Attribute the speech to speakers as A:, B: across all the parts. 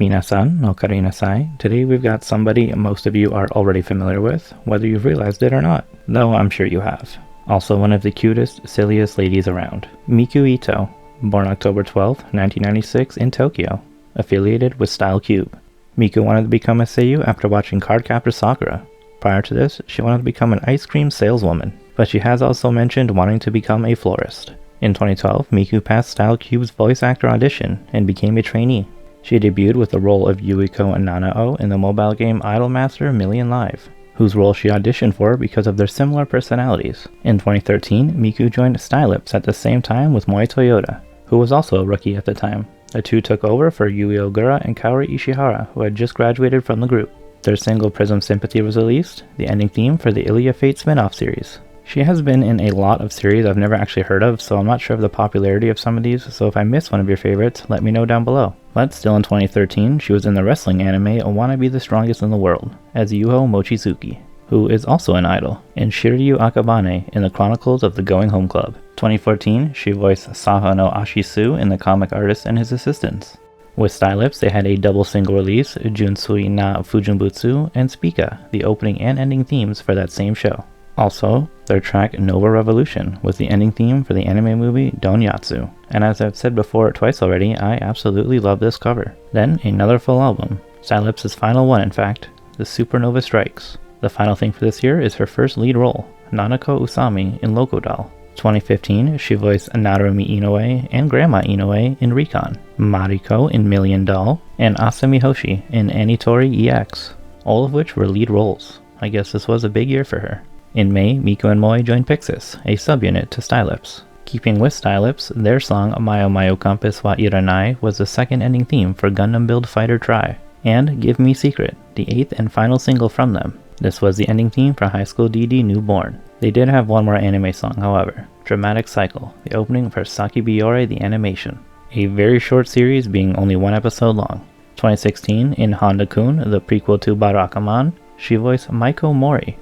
A: Minasan no karinasai. Today we've got somebody most of you are already familiar with, whether you've realized it or not, though I'm sure you have. Also one of the cutest, silliest ladies around. Miku Ito, born October 12, 1996 in Tokyo, affiliated with StyleCube. Miku wanted to become a Seiyuu after watching Cardcaptor Sakura. Prior to this, she wanted to become an ice cream saleswoman, but she has also mentioned wanting to become a florist. In 2012, Miku passed StyleCube's voice actor audition and became a trainee. She debuted with the role of Yuiko Nanao in the mobile game Idolmaster Million Live, whose role she auditioned for because of their similar personalities. In 2013, Miku joined StylipS at the same time with Moi Toyota, who was also a rookie at the time. The two took over for Yui Ogura and Kaori Ishihara, who had just graduated from the group. Their single Prism Sympathy was released, the ending theme for the Ilia Fate spin-off series. She has been in a lot of series I've never actually heard of, so I'm not sure of the popularity of some of these, so if I miss one of your favorites, let me know down below. But still in 2013, she was in the wrestling anime I Wanna Be the Strongest in the World, as Yuho Mochizuki, who is also an idol, and Shiryu Akabane in the Chronicles of the Going Home Club. 2014, she voiced Saha no Ashisu in The Comic Artist and His Assistants. With StylipS, they had a double single release, Junsui na Fujinbutsu and Spika, the opening and ending themes for that same show. Also, their track Nova Revolution was the ending theme for the anime movie Donyatsu, and as I've said before twice already, I absolutely love this cover. Then, another full album, StylipS' final one in fact, The Supernova Strikes. The final thing for this year is her first lead role, Nanako Usami in Loco Doll. 2015, she voiced Narumi Inoue and Grandma Inoue in Recon, Mariko in Million Doll, and Asami Hoshi in Anitori EX, all of which were lead roles. I guess this was a big year for her. In May, Miku and Moi joined Pyxis, a subunit to StylipS. Keeping with StylipS, their song Mayo Mayo Campus wa Iranai was the second ending theme for Gundam Build Fighter Tri, and Give Me Secret, the 8th and final single from them. This was the ending theme for High School DD Newborn. They did have one more anime song, however, Dramatic Cycle, the opening for Saki Biore the Animation, a very short series being only one episode long. 2016, in Honda-kun, the prequel to Barakamon, she voiced Maiko Mori.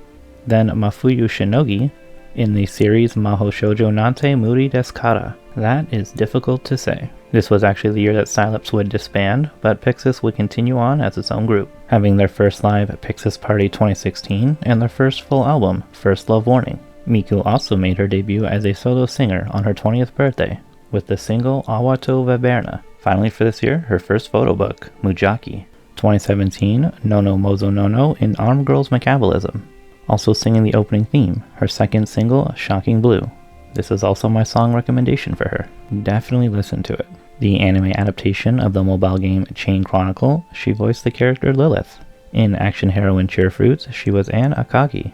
A: Then Mafuyu Shinogi in the series Maho Shoujo Nante Muri desu Kara. That is difficult to say. This was actually the year that StylipS would disband, but Pyxis would continue on as its own group, having their first live Pyxis Party 2016 and their first full album, First Love Warning. Miku also made her debut as a solo singer on her 20th birthday with the single Awato Vaberna. Finally for this year, her first photo book, Mujaki. 2017, Nono Mozo Nono in Armed Girls Metabolism. Also singing the opening theme, her second single, Shocking Blue. This is also my song recommendation for her. Definitely listen to it. The anime adaptation of the mobile game Chain Chronicle, she voiced the character Lilith. In action heroine Cheerfruits, she was Anne Akagi.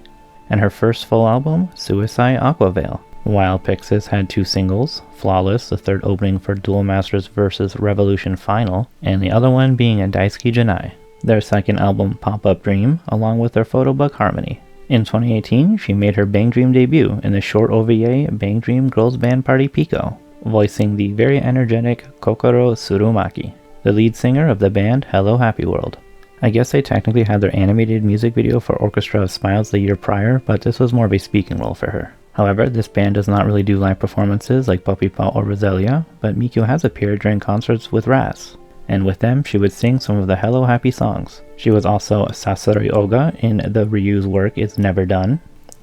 A: And her first full album, Suicide Aquavale. While Pyxis had two singles, Flawless, the third opening for Duel Masters vs. Revolution Final, and the other one being a Daisuke Janai. Their second album, Pop-Up Dream, along with their photo book Harmony. In 2018, she made her Bangdream debut in the short OVA Bangdream Girls Band Party Pico, voicing the very energetic Kokoro Tsurumaki, the lead singer of the band Hello Happy World. I guess they technically had their animated music video for Orchestra of Smiles the year prior, but this was more of a speaking role for her. However, this band does not really do live performances like Puppy Paw or Roselia, but Miku has appeared during concerts with Ras, and with them she would sing some of the Hello Happy songs. She was also Sasori Oga in the Ryu's work Is Never Done,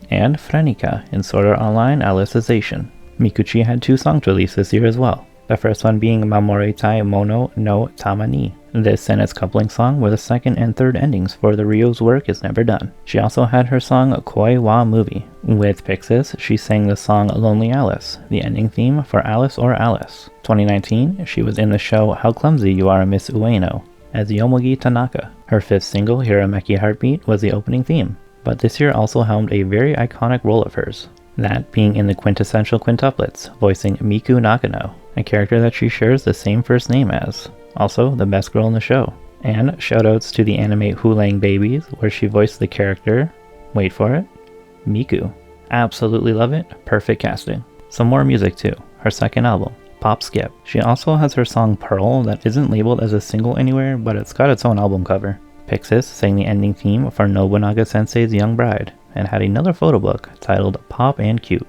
A: and Frenica in Sword Art Online Alicization. Mikuchi had two songs released this year as well, the first one being Mamoritai Mono no Tamani. This and its coupling song were the second and third endings for the Ryu's work Is Never Done. She also had her song Koi wa Movie. With Pyxis, she sang the song Lonely Alice, the ending theme for Alice or Alice. 2019, she was in the show How Clumsy You Are Miss Ueno as Yomogi Tanaka. Her fifth single, Hirameki Heartbeat, was the opening theme, but this year also helmed a very iconic role of hers, that being in the quintessential quintuplets, voicing Miku Nakano, a character that she shares the same first name as, also the best girl in the show. And shoutouts to the anime Hulang Babies, where she voiced the character, wait for it, Miku. Absolutely love it, perfect casting. Some more music too, her second album, Pop Skip. She also has her song Pearl that isn't labeled as a single anywhere, but it's got its own album cover. Pyxis sang the ending theme for Nobunaga Sensei's Young Bride, and had another photo book titled Pop and Cute.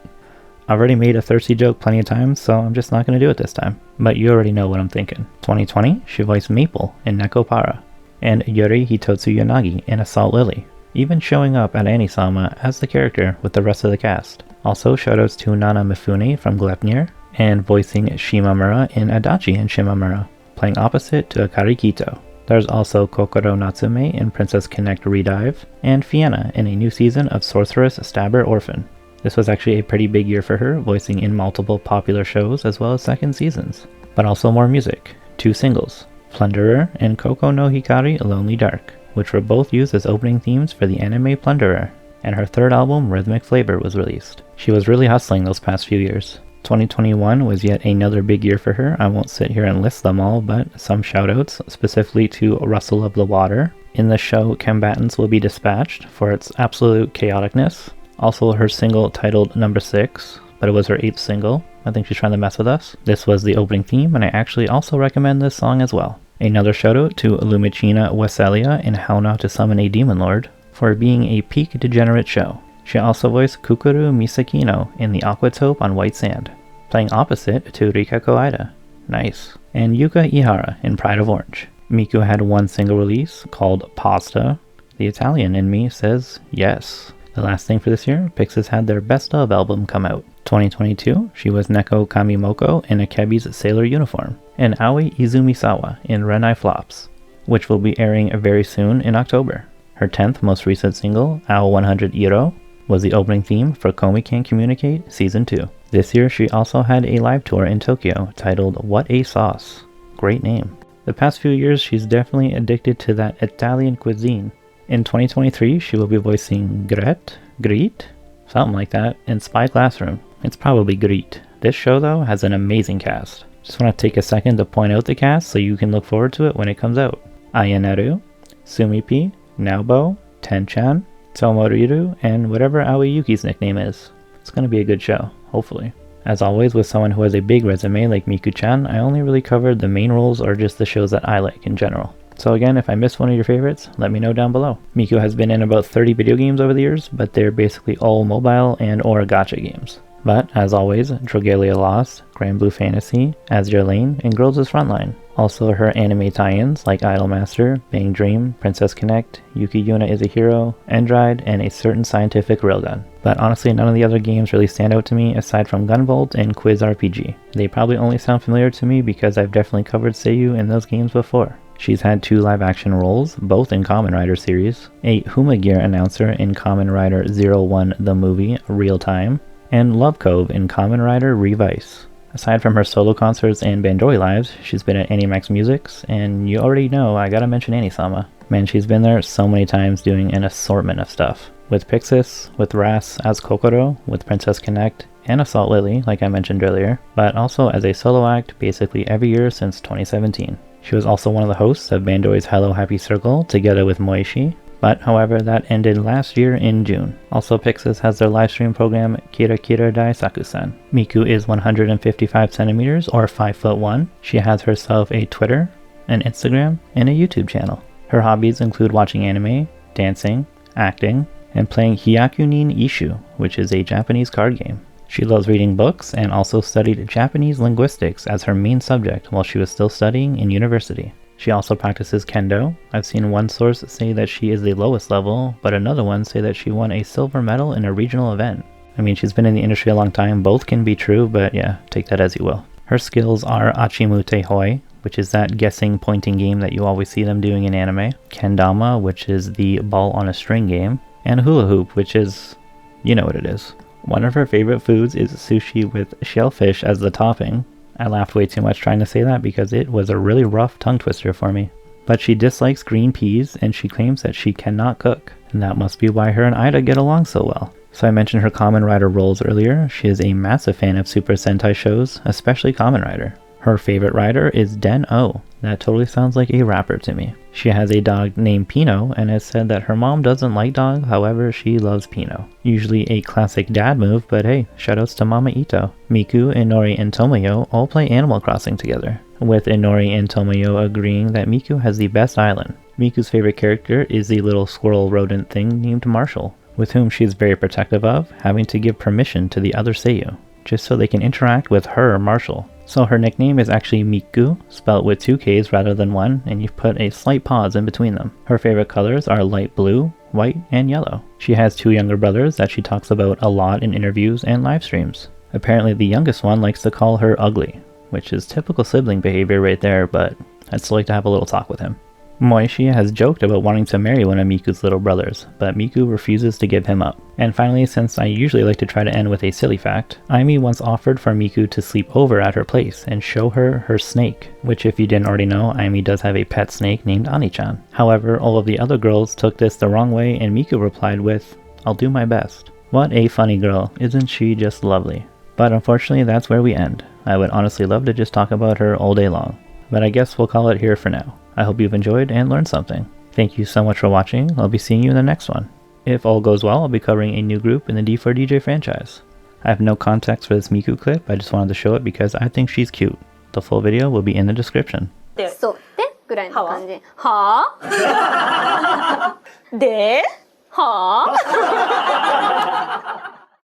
A: I've already made a thirsty joke plenty of times, so I'm just not going to do it this time. But you already know what I'm thinking. 2020, she voiced Maple in Nekopara, and Yuri Hitotsu Yanagi in Assault Lily, even showing up at Anisama as the character with the rest of the cast. Also, shoutouts to Nana Mifune from Gleipnir, and voicing Shimamura in Adachi and Shimamura, playing opposite to Akari Kito. There's also Kokoro Natsume in Princess Connect Redive, and Fiona in a new season of Sorceress Stabber Orphan. This was actually a pretty big year for her, voicing in multiple popular shows as well as second seasons. But also more music, 2 singles, Plunderer and Koko no Hikari Lonely Dark, which were both used as opening themes for the anime Plunderer, and her third album Rhythmic Flavor was released. She was really hustling those past few years. 2021 was yet another big year for her. I won't sit here and list them all, but some shoutouts, specifically to Rustle of the Water. In the show, combatants will be dispatched for its absolute chaoticness. Also her single titled Number 6, but it was her 8th single. I think she's trying to mess with us. This was the opening theme, and I actually also recommend this song as well. Another shoutout to Lumicina Wesselia in How Not to Summon a Demon Lord for being a peak degenerate show. She also voiced Kukuru Misakino in The Aquatope on White Sand, playing opposite to Rika Koida. Nice. And Yuka Ihara in Pride of Orange. Miku had one single release called Pasta. The Italian in me says yes. The last thing for this year, Pyxis had their Best Of album come out. 2022, she was Neko Kamimoko in Akebi's sailor uniform, and Aoi Izumisawa in Renai Flops, which will be airing very soon in October. Her 10th most recent single, Ao 100 Iro, was the opening theme for Komi Can't Communicate Season 2. This year she also had a live tour in Tokyo titled What a Sauce. Great name. The past few years she's definitely addicted to that Italian cuisine. In 2023 she will be voicing Greet, something like that, in Spy Classroom. It's probably Greet. This show though has an amazing cast. Just want to take a second to point out the cast so you can look forward to it when it comes out. Ayaneru, Sumipi, Naobo, Tenchan, Tomoriru, and whatever Aoi Yuki's nickname is. It's going to be a good show, hopefully. As always, with someone who has a big resume like Miku-chan, I only really covered the main roles or just the shows that I like in general. So again, if I missed one of your favorites, let me know down below. Miku has been in about 30 video games over the years, but they're basically all mobile and or gacha games. But, as always, Drogelia Lost, Grand Blue Fantasy, Azure Lane, and Girls' Frontline. Also her anime tie-ins like Idolmaster, Bangdream, Princess Connect, Yuki Yuna is a Hero, Endride, and a certain scientific railgun. But honestly, none of the other games really stand out to me aside from Gunvolt and Quiz RPG. They probably only sound familiar to me because I've definitely covered Seiyuu in those games before. She's had 2 live-action roles, both in Kamen Rider series, a Huma Gear announcer in Kamen Rider 01 the movie, Real Time, and Love Cove in Kamen Rider Revice. Aside from her solo concerts and Bandori lives, she's been at Animax Musics, and you already know I gotta mention Anisama. Man, she's been there so many times doing an assortment of stuff. With Pyxis, with Ras as Kokoro, with Princess Connect, and Assault Lily, like I mentioned earlier, but also as a solo act basically every year since 2017. She was also one of the hosts of Bandori's Hello Happy Circle together with Moishi, but however that ended last year in June. Also Pyxis has their livestream program Kira Kira Dai Sakusan. Miku is 155 centimeters or 5'1". She has herself a Twitter, an Instagram, and a YouTube channel. Her hobbies include watching anime, dancing, acting, and playing Hyakunin Ishu, which is a Japanese card game. She loves reading books and also studied Japanese linguistics as her main subject while she was still studying in university. She also practices kendo. I've seen one source say that she is the lowest level, but another one say that she won a silver medal in a regional event. I mean, she's been in the industry a long time, both can be true, but yeah, take that as you will. Her skills are Achimute Hoi, which is that guessing pointing game that you always see them doing in anime, Kendama, which is the ball on a string game, and Hula Hoop, which is, you know what it is. One of her favorite foods is sushi with shellfish as the topping. I laughed way too much trying to say that because it was a really rough tongue twister for me. But she dislikes green peas and she claims that she cannot cook, and that must be why her and Ida get along so well. So I mentioned her Kamen Rider roles earlier. She is a massive fan of Super Sentai shows, especially Kamen Rider. Her favorite rider is Den-O. That totally sounds like a rapper to me. She has a dog named Pino and has said that her mom doesn't like dogs, however she loves Pino. Usually a classic dad move, but hey, shoutouts to Mama Ito. Miku, Inori, and Tomoyo all play Animal Crossing together, with Inori and Tomoyo agreeing that Miku has the best island. Miku's favorite character is the little squirrel rodent thing named Marshall, with whom she is very protective of, having to give permission to the other Seiyuu. just so they can interact with her Marshall. So her nickname is actually Miku, spelled with 2 K's rather than 1, and you've put a slight pause in between them. Her favorite colors are light blue, white, and yellow. She has 2 younger brothers that she talks about a lot in interviews and live streams. Apparently the youngest one likes to call her ugly, which is typical sibling behavior right there, but I'd still like to have a little talk with him. Moishi has joked about wanting to marry one of Miku's little brothers, but Miku refuses to give him up. And finally, since I usually like to try to end with a silly fact, Aimi once offered for Miku to sleep over at her place and show her snake, which if you didn't already know, Aimi does have a pet snake named Ani-chan. However, all of the other girls took this the wrong way and Miku replied with, "I'll do my best." What a funny girl, isn't she just lovely? But unfortunately that's where we end. I would honestly love to just talk about her all day long, but I guess we'll call it here for now. I hope you've enjoyed and learned something. Thank you so much for watching. I'll be seeing you in the next one. If all goes well, I'll be covering a new group in the D4DJ franchise. I have no context for this Miku clip, I just wanted to show it because I think she's cute. The full video will be in the description.
B: そうでぐらいの感じ。はあではあ